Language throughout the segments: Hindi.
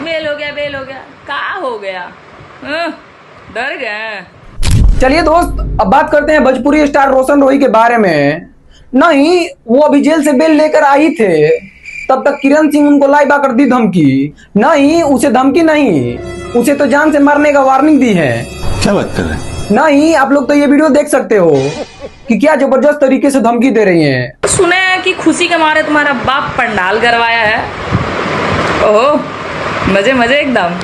बेल हो गया क्या हो गया? डर गए। चलिए दोस्त, अब बात करते हैं भोजपुरी स्टार रोशन रोही के बारे में। नहीं, वो अभी जेल से बेल लेकर आई थे, तब तक किरण सिंह उनको लाइव आकर दी धमकी। नहीं, उसे धमकी नहीं, उसे तो जान से मारने का वार्निंग दी है। क्या बात कर रहे हैं? नहीं, आप लोग तो ये वीडियो देख सकते हो कि क्या जबरदस्त तरीके से धमकी दे रही हैं। सुने हैं कि खुशी के मारे तुम्हारा बाप पंडाल करवाया है। ओह, मजे मजे एकदम।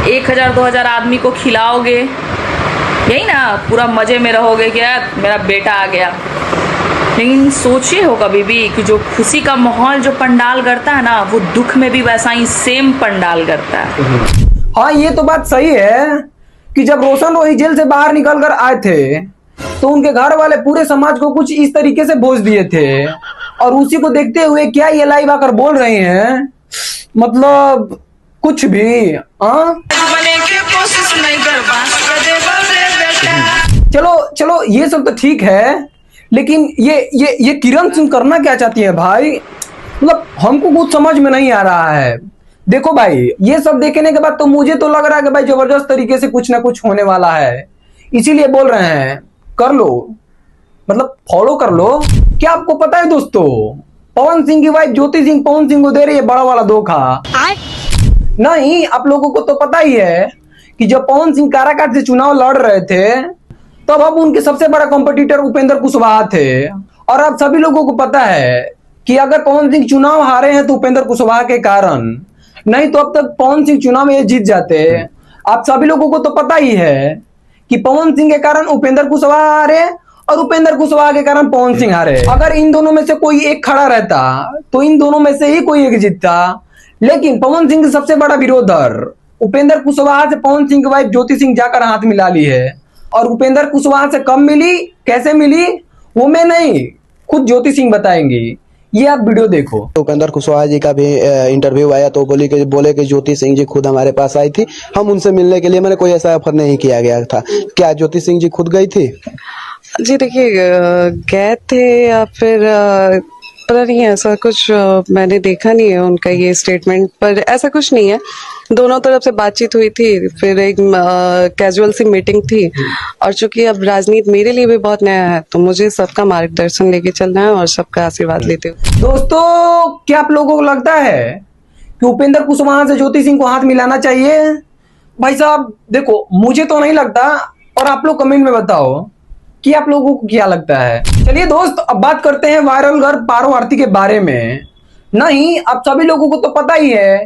1000-2000 आदमी को खिलाओगे, यही ना, पूरा मजे में रहोगे। क्या मेरा बेटा आ गया। लेकिन सोचिए हो कभी भी कि जो खुशी का माहौल जो पंडाल करता है ना, वो दुख में भी वैसा ही सेम पंडाल करता है। हाँ, ये तो बात सही है कि जब रोशन रोही जेल से बाहर निकल कर आए थे तो उनके घर वाले पूरे समाज को कुछ इस तरीके से बोझ दिए थे, और उसी को देखते हुए क्या ये लाइव आकर बोल रहे हैं, मतलब कुछ भी। चलो ये सब तो ठीक है, लेकिन ये किरण सिंह करना क्या चाहती है भाई? मतलब हमको कुछ समझ में नहीं आ रहा है। देखो भाई, ये सब देखने के बाद तो मुझे तो लग रहा है कि भाई जबरदस्त तरीके से कुछ ना कुछ होने वाला है, इसीलिए बोल रहे हैं कर लो, मतलब फॉलो कर लो। क्या आपको पता है दोस्तों, पवन सिंह की वाइफ ज्योति सिंह पवन सिंह को दे रही है बड़ा वाला धोखा। नहीं, आप लोगों को तो पता ही है कि जब पवन सिंह काराकाट से चुनाव लड़ रहे थे, तब अब उनके सबसे बड़ा कॉम्पिटिटर उपेंद्र कुशवाहा थे। और अब सभी लोगों को पता है कि अगर पवन सिंह चुनाव हारे हैं तो उपेंद्र कुशवाहा के कारण, नहीं तो अब तक पवन सिंह चुनाव में जीत जाते। आप सभी लोगों को तो पता ही है कि पवन सिंह के कारण उपेंद्र कुशवाहा हारे और उपेंद्र कुशवाहा के कारण पवन सिंह हारे। अगर इन दोनों में से कोई एक खड़ा रहता तो इन दोनों में से ही कोई एक जीतता, लेकिन पवन सिंह के सबसे बड़ा विरोधर उपेंद्र कुशवाहा से पवन सिंह की वाइफ ज्योति सिंह जाकर हाथ मिला ली है। और उपेंद्र कुशवाहा से कम मिली, कैसे मिली वो मैं नहीं, खुद ज्योति सिंह बताएंगी। ये आप वीडियो देखो। उपेंद्र कुशवाहा जी का भी इंटरव्यू आया तो बोले कि ज्योति सिंह जी खुद हमारे पास आई थी, हम उनसे मिलने के लिए, मैंने कोई ऐसा ऑफर नहीं किया गया था। क्या ज्योति सिंह जी खुद गई थी? जी देखिए, गए थे या फिर पता नहीं, ऐसा कुछ मैंने देखा नहीं है उनका ये स्टेटमेंट, पर ऐसा कुछ नहीं है। दोनों तरफ से बातचीत हुई थी, फिर एक कैजुअल सी मीटिंग थी। और चूंकि अब राजनीति मेरे लिए भी बहुत नया है, तो मुझे सबका मार्गदर्शन लेके चलना है और सबका आशीर्वाद लेते हुए। दोस्तों, क्या आप लोगों को लगता है कि उपेंद्र कुशवाहा से ज्योति सिंह को हाथ मिलाना चाहिए? भाई साहब देखो, मुझे तो नहीं लगता, और आप लोग कमेंट में बताओ कि आप लोगों को क्या लगता है। चलिए दोस्त, अब बात करते हैं वायरल गर्ल पारो आरती के बारे में। नहीं, आप सभी लोगों को तो पता ही है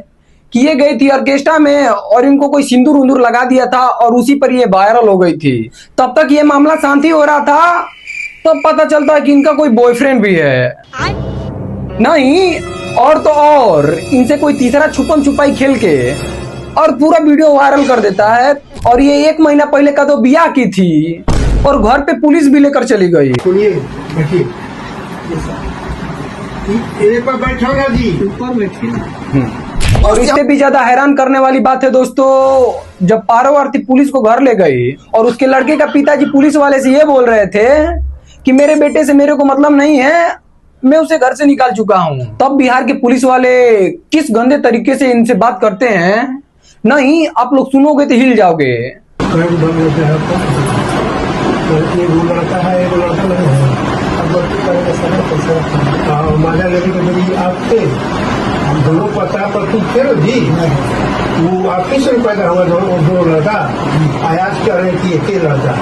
कि ये गई थी ऑर्केस्ट्रा में और इनको कोई सिंदूर उंदूर लगा दिया था और उसी पर ये वायरल हो गई थी। तब तक ये मामला शांति हो रहा था, तब पता चलता है कि इनका कोई बॉयफ्रेंड भी है। नहीं, और तो और इनसे कोई तीसरा छुपन छुपाई खेल के और पूरा वीडियो वायरल कर देता है। और ये 1 महीना पहले का तो बियाह की थी और घर पे पुलिस भी लेकर चली गई। सुनिए, बैठिए, एक बार बैठो ना जी, ऊपर बैठिए। और इससे भी ज्यादा हैरान करने वाली बात है दोस्तों, जब पारो आरती पुलिस को घर ले गई और उसके लड़के का पिताजी पुलिस वाले से ये बोल रहे थे कि मेरे बेटे से मेरे को मतलब नहीं है, मैं उसे घर से निकाल चुका हूँ, तब बिहार के पुलिस वाले किस गंदे तरीके से इनसे बात करते हैं। नहीं, आप लोग सुनोगे तो हिल जाओगे। एक लड़का है, एक लड़का नहीं है। अब माला लगी तो मेरी आप थे, हम दोनों 50% थे जी। वो आपके से पैदा हुआ दोनों लड़का, आयात कर रहे थे एक लड़का।